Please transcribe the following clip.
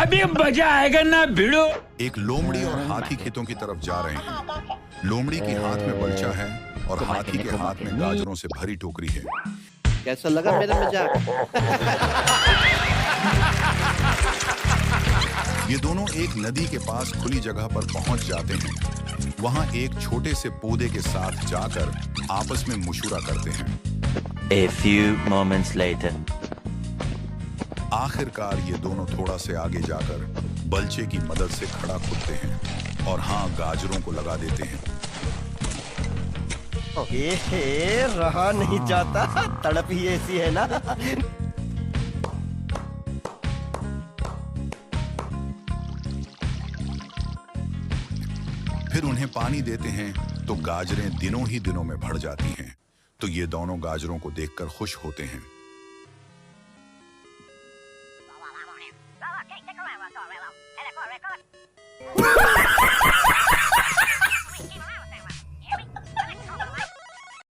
अभी मजा आएगा ना भिड़ो। एक लोमड़ी और हाथी खेतों की तरफ जा रहे हैं। लोमड़ी के हाथ में बलचा है और हाथी के हाथ में गाजरों से भरी टोकरी है। कैसा लगा मेरा मजाक? ये दोनों एक नदी के पास खुली जगह पर पहुंच जाते हैं। वहां एक छोटे से पौधे के साथ जाकर आपस में मशवरा करते हैं। A few moments later. आखिरकार ये दोनों थोड़ा से आगे जाकर बलचे की मदद से खड़ा खोदते हैं और हाँ, गाजरों को लगा देते हैं। रहा नहीं जाता, तड़प ही ऐसी है ना। फिर उन्हें पानी देते हैं तो गाजरें दिनों ही दिनों में बढ़ जाती हैं। तो ये दोनों गाजरों को देखकर खुश होते हैं।